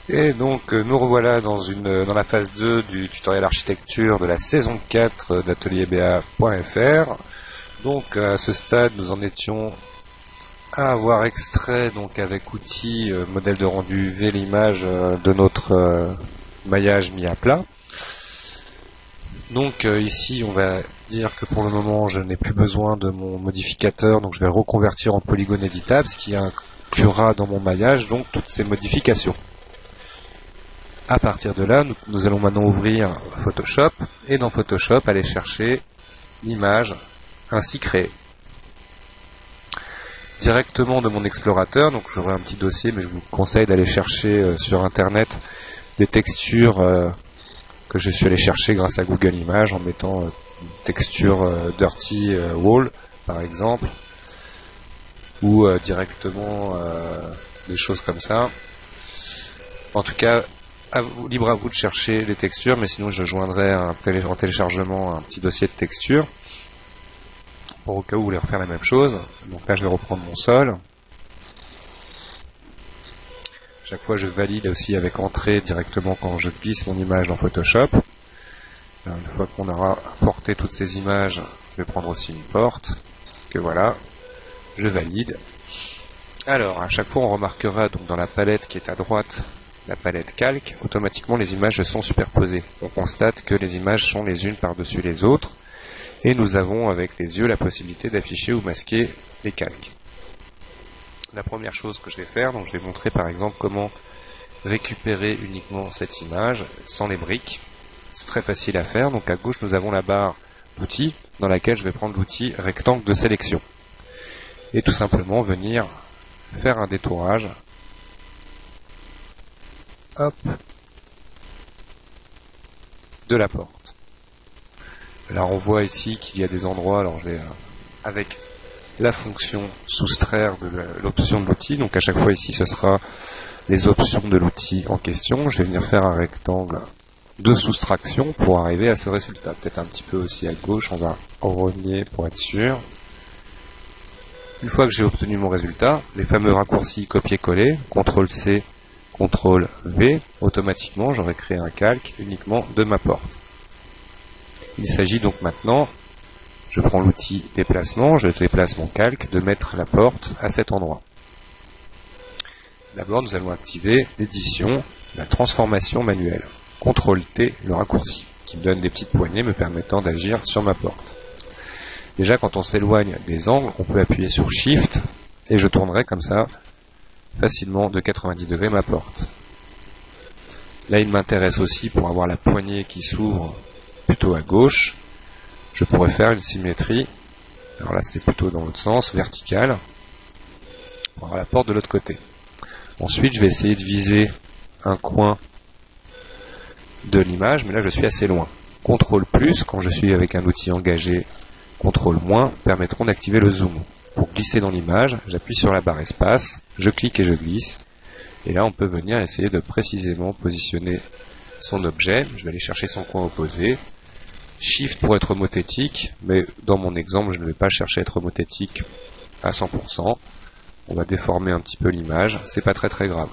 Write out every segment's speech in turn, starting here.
Et donc nous revoilà dans la phase 2 du tutoriel architecture de la saison 4 d'atelierba.fr. Donc à ce stade nous en étions à avoir extrait donc avec outil modèle de rendu UV l'image de notre maillage mis à plat. Donc ici on va dire que pour le moment je n'ai plus besoin de mon modificateur, donc je vais le reconvertir en polygone éditable, ce qui inclura dans mon maillage donc toutes ces modifications. À partir de là, nous allons maintenant ouvrir Photoshop et dans Photoshop aller chercher l'image ainsi créée. Directement de mon explorateur, donc j'aurai un petit dossier, mais je vous conseille d'aller chercher sur internet des textures que je suis allé chercher grâce à Google Images en mettant texture Dirty Wall par exemple, ou directement des choses comme ça. En tout cas, libre à vous de chercher les textures, mais sinon je joindrai en téléchargement un petit dossier de textures pour au cas où vous voulez refaire la même chose. Donc là je vais reprendre mon sol. Chaque fois je valide aussi avec entrée directement quand je glisse mon image dans Photoshop. Une fois qu'on aura importé toutes ces images, je vais prendre aussi une porte, que voilà, je valide. Alors à chaque fois on remarquera donc dans la palette qui est à droite, la palette calque, automatiquement les images sont superposées. On constate que les images sont les unes par-dessus les autres et nous avons avec les yeux la possibilité d'afficher ou masquer les calques. La première chose que je vais faire, donc je vais montrer par exemple comment récupérer uniquement cette image sans les briques. C'est très facile à faire, donc à gauche nous avons la barre d'outils dans laquelle je vais prendre l'outil rectangle de sélection et tout simplement venir faire un détourage. Hop, de la porte. Là on voit ici qu'il y a des endroits, alors je vais avec la fonction soustraire de l'option de l'outil, donc à chaque fois ici ce sera les options de l'outil en question, je vais venir faire un rectangle de soustraction pour arriver à ce résultat, peut-être un petit peu aussi à gauche, on va rogner pour être sûr. Une fois que j'ai obtenu mon résultat, les fameux raccourcis copier-coller, CTRL-C, CTRL-V, automatiquement j'aurai créé un calque uniquement de ma porte. Il s'agit donc maintenant, je prends l'outil déplacement, je déplace mon calque, de mettre la porte à cet endroit. D'abord nous allons activer l'édition, la transformation manuelle. CTRL-T, le raccourci, qui me donne des petites poignées me permettant d'agir sur ma porte. Déjà quand on s'éloigne des angles, on peut appuyer sur Shift et je tournerai comme ça facilement de 90 degrés ma porte. Là il m'intéresse aussi pour avoir la poignée qui s'ouvre plutôt à gauche. Je pourrais faire une symétrie, alors là c'était plutôt dans l'autre sens, verticale, pour avoir la porte de l'autre côté. Ensuite je vais essayer de viser un coin de l'image, mais là je suis assez loin. CTRL plus, quand je suis avec un outil engagé, CTRL moins, permettront d'activer le zoom. Pour glisser dans l'image, j'appuie sur la barre espace, je clique et je glisse. Et là, on peut venir essayer de précisément positionner son objet. Je vais aller chercher son coin opposé. Shift pour être homothétique, mais dans mon exemple, je ne vais pas chercher à être homothétique à 100%. On va déformer un petit peu l'image, c'est pas très grave.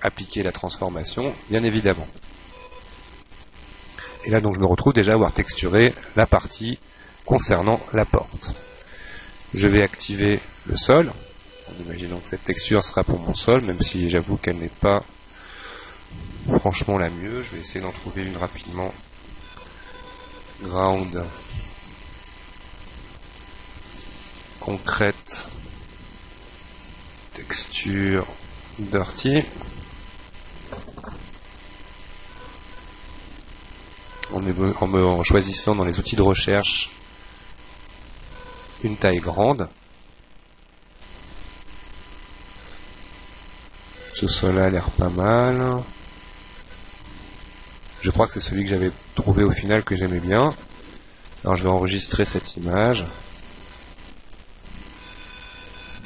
Appliquer la transformation, bien évidemment. Et là, donc, je me retrouve déjà à avoir texturé la partie concernant la porte. Je vais activer le sol, en imaginant que cette texture sera pour mon sol, même si j'avoue qu'elle n'est pas franchement la mieux. Je vais essayer d'en trouver une rapidement. Ground concrète, texture dirty. En choisissant dans les outils de recherche une taille grande. Ce sol-là a l'air pas mal. Je crois que c'est celui que j'avais trouvé au final que j'aimais bien. Alors je vais enregistrer cette image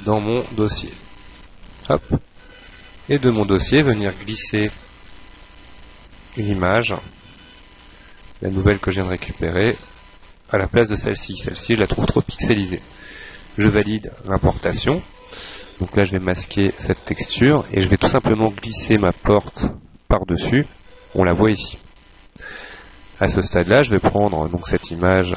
dans mon dossier. Hop. Et de mon dossier, venir glisser une image, la nouvelle que je viens de récupérer, à la place de celle-ci. Celle-ci, je la trouve trop pixelisée. Je valide l'importation. Donc là je vais masquer cette texture et je vais tout simplement glisser ma porte par-dessus. On la voit ici. À ce stade-là, je vais prendre donc cette image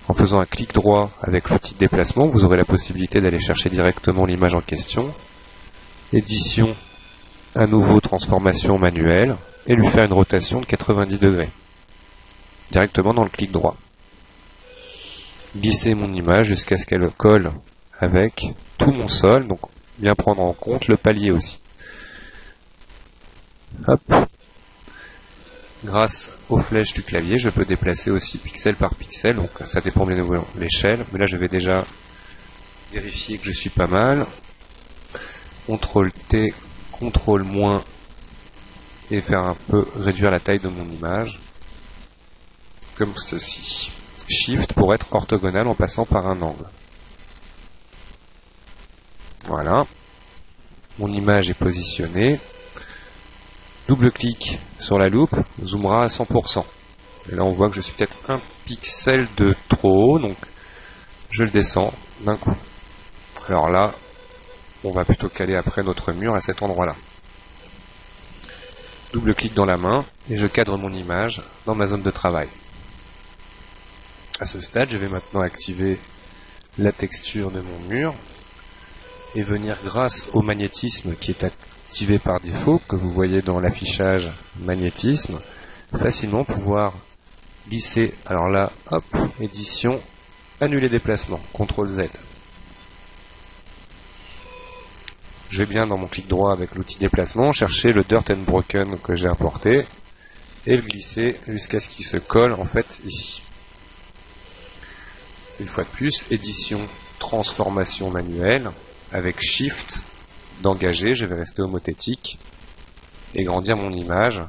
en faisant un clic droit avec l'outil de déplacement. Vous aurez la possibilité d'aller chercher directement l'image en question. Édition, à nouveau transformation manuelle, et lui faire une rotation de 90 degrés. Directement dans le clic droit. Glisser mon image jusqu'à ce qu'elle colle avec tout mon sol, donc bien prendre en compte le palier aussi. Hop. Grâce aux flèches du clavier, je peux déplacer aussi pixel par pixel, donc ça dépend bien de l'échelle, mais là je vais déjà vérifier que je suis pas mal. CTRL T, CTRL moins, et faire un peu réduire la taille de mon image, comme ceci. Shift pour être orthogonal en passant par un angle. Voilà. Mon image est positionnée. Double-clic sur la loupe, zoomera à 100%. Et là on voit que je suis peut-être un pixel de trop haut, donc je le descends d'un coup. Alors là, on va plutôt caler après notre mur à cet endroit-là. Double-clic dans la main, et je cadre mon image dans ma zone de travail. À ce stade, je vais maintenant activer la texture de mon mur, et venir grâce au magnétisme qui est activé par défaut, que vous voyez dans l'affichage magnétisme, facilement pouvoir glisser. Alors là, hop, édition, annuler déplacement, CTRL Z. Je vais bien dans mon clic droit avec l'outil déplacement, chercher le Dirt and Broken que j'ai importé, et le glisser jusqu'à ce qu'il se colle en fait ici. Une fois de plus, édition, transformation manuelle, avec Shift, d'engager, je vais rester homothétique et grandir mon image.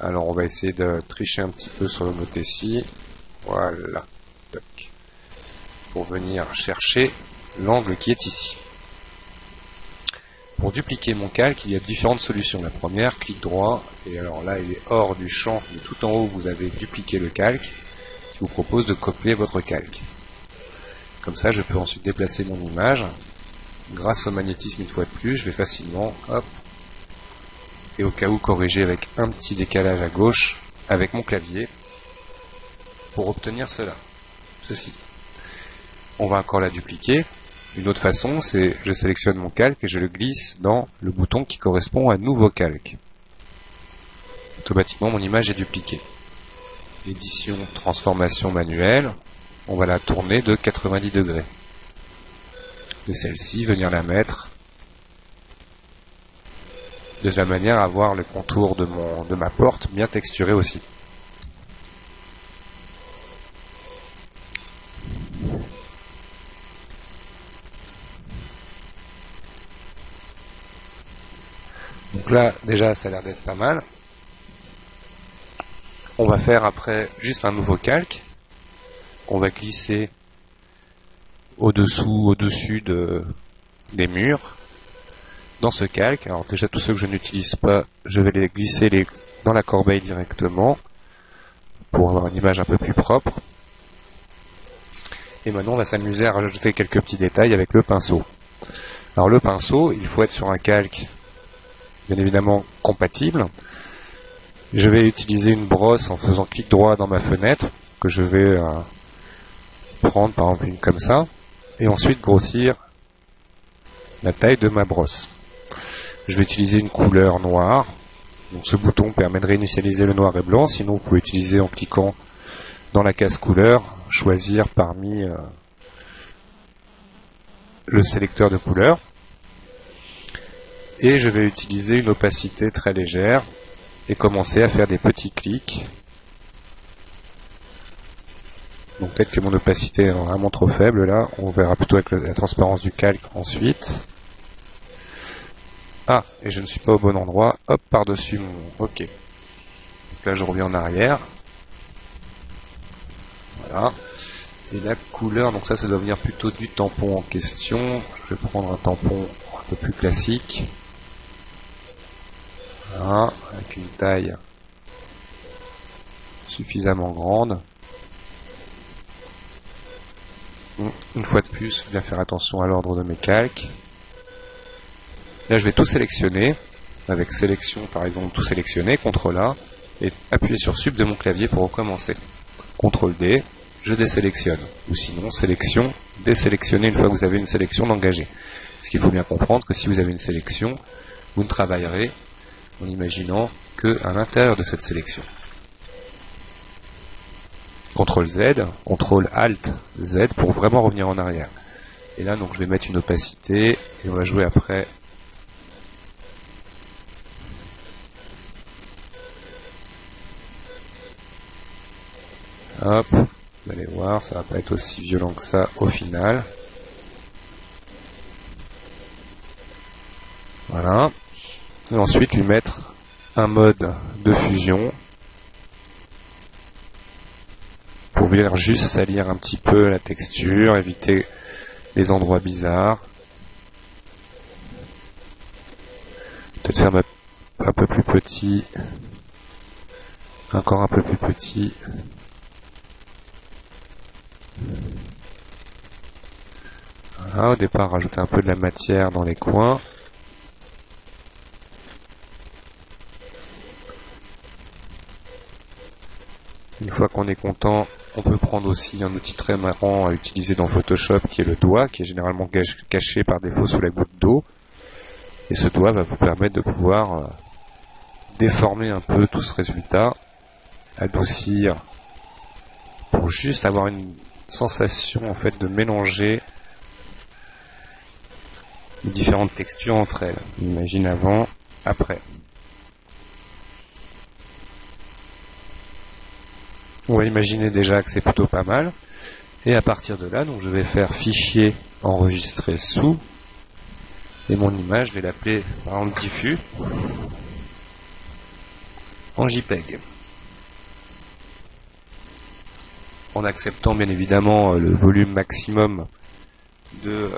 Alors on va essayer de tricher un petit peu sur l'homothétie. Voilà. Toc. Pour venir chercher l'angle qui est ici. Pour dupliquer mon calque, il y a différentes solutions. La première, clic droit, et alors là il est hors du champ, mais tout en haut vous avez dupliqué le calque, qui vous propose de copier votre calque. Comme ça je peux ensuite déplacer mon image. Grâce au magnétisme une fois de plus, je vais facilement, hop, et au cas où corriger avec un petit décalage à gauche avec mon clavier pour obtenir ceci. On va encore la dupliquer. Une autre façon, c'est je sélectionne mon calque et je le glisse dans le bouton qui correspond à nouveau calque. Automatiquement, mon image est dupliquée. Édition, transformation manuelle, on va la tourner de 90 degrés. De celle-ci, venir la mettre de la manière à avoir le contour de ma porte bien texturé aussi. Donc là, déjà, ça a l'air d'être pas mal. On va faire après juste un nouveau calque. On va glisser au-dessus des murs. Dans ce calque, alors déjà tous ceux que je n'utilise pas, je vais les glisser dans la corbeille directement pour avoir une image un peu plus propre. Et maintenant on va s'amuser à rajouter quelques petits détails avec le pinceau. Alors le pinceau, il faut être sur un calque bien évidemment compatible. Je vais utiliser une brosse en faisant clic droit dans ma fenêtre, que je vais prendre par exemple une comme ça, et ensuite grossir la taille de ma brosse. Je vais utiliser une couleur noire. Donc ce bouton permet de réinitialiser le noir et blanc. Sinon, vous pouvez utiliser en cliquant dans la case couleur, choisir parmi le sélecteur de couleurs. Et je vais utiliser une opacité très légère et commencer à faire des petits clics. Donc peut-être que mon opacité est vraiment trop faible là. On verra plutôt avec la transparence du calque ensuite. Ah, et je ne suis pas au bon endroit. Hop, par-dessus mon... Ok. Donc là, je reviens en arrière. Voilà. Et la couleur, donc ça doit venir plutôt du tampon en question. Je vais prendre un tampon un peu plus classique. Voilà, avec une taille suffisamment grande. Une fois de plus, bien faire attention à l'ordre de mes calques. Là, je vais tout sélectionner, avec sélection par exemple, tout sélectionner, CTRL A, et appuyer sur Sub de mon clavier pour recommencer. CTRL D, je désélectionne, ou sinon sélection, désélectionner une fois que vous avez une sélection d'engagé. Parce qu'il faut bien comprendre que si vous avez une sélection, vous ne travaillerez en imaginant qu'à l'intérieur de cette sélection. CTRL Z, CTRL ALT Z pour vraiment revenir en arrière. Et là donc je vais mettre une opacité et on va jouer après. Hop, vous allez voir, ça va pas être aussi violent que ça au final. Voilà. Et ensuite lui mettre un mode de fusion pour venir juste salir un petit peu la texture, éviter les endroits bizarres. Peut-être faire un peu plus petit, encore un peu plus petit. Voilà, au départ rajouter un peu de la matière dans les coins. Une fois qu'on est content, on peut prendre aussi un outil très marrant à utiliser dans Photoshop qui est le doigt, qui est généralement caché par défaut sous la goutte d'eau. Et ce doigt va vous permettre de pouvoir déformer un peu tout ce résultat, adoucir, pour juste avoir une sensation en fait de mélanger les différentes textures entre elles. Imagine avant, après. On va imaginer déjà que c'est plutôt pas mal. Et à partir de là, donc je vais faire fichier enregistrer sous. Et mon image, je vais l'appeler par exemple diffus en JPEG. En acceptant bien évidemment le volume maximum de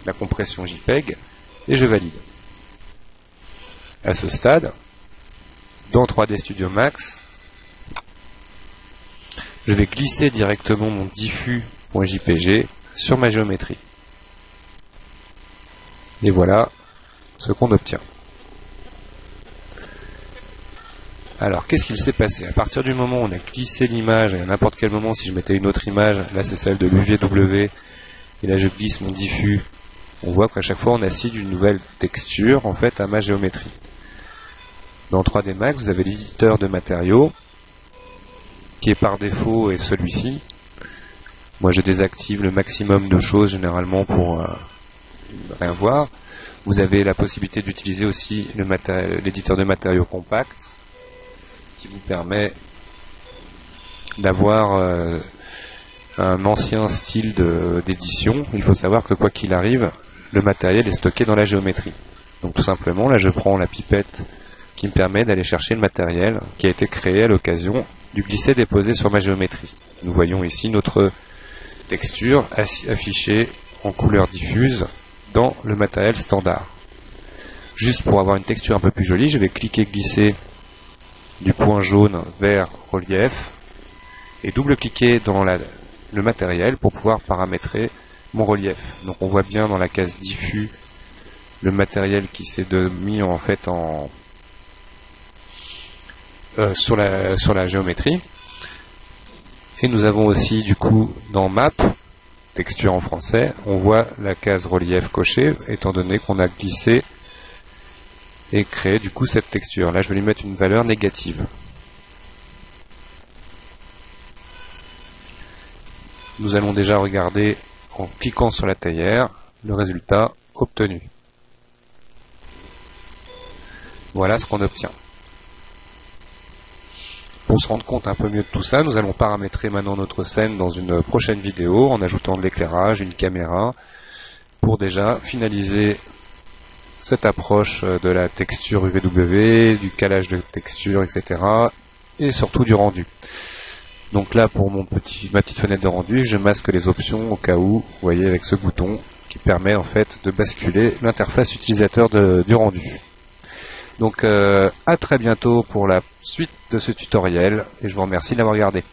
la compression JPEG. Et je valide. À ce stade, dans 3D Studio Max, je vais glisser directement mon diffus.jpg sur ma géométrie. Et voilà ce qu'on obtient. Alors, qu'est-ce qu'il s'est passé? À partir du moment où on a glissé l'image, et à n'importe quel moment, si je mettais une autre image, là c'est celle de l'UVW, et là je glisse mon diffus, on voit qu'à chaque fois on assigne une nouvelle texture en fait à ma géométrie. Dans 3D Max, vous avez l'éditeur de matériaux, qui est par défaut est celui-ci. Moi je désactive le maximum de choses généralement pour rien voir. Vous avez la possibilité d'utiliser aussi l'éditeur de matériaux compact qui vous permet d'avoir un ancien style d'édition. Il faut savoir que quoi qu'il arrive, le matériel est stocké dans la géométrie. Donc tout simplement, là je prends la pipette qui me permet d'aller chercher le matériel qui a été créé à l'occasion du glisser-déposer sur ma géométrie. Nous voyons ici notre texture affichée en couleur diffuse dans le matériel standard. Juste pour avoir une texture un peu plus jolie, je vais cliquer glisser du point jaune vers relief et double-cliquer dans le matériel pour pouvoir paramétrer mon relief. Donc on voit bien dans la case diffus le matériel qui s'est mis en fait sur la géométrie. Et nous avons aussi du coup dans Map, texture en français, on voit la case relief cochée étant donné qu'on a glissé et créé du coup cette texture. Là je vais lui mettre une valeur négative. Nous allons déjà regarder en cliquant sur la théière le résultat obtenu. Voilà ce qu'on obtient. Pour se rendre compte un peu mieux de tout ça, nous allons paramétrer maintenant notre scène dans une prochaine vidéo en ajoutant de l'éclairage, une caméra, pour déjà finaliser cette approche de la texture UVW, du calage de texture, etc. et surtout du rendu. Donc là, pour ma petite fenêtre de rendu, je masque les options au cas où, vous voyez, avec ce bouton qui permet en fait de basculer l'interface utilisateur du rendu. Donc à très bientôt pour la suite de ce tutoriel et je vous remercie d'avoir regardé.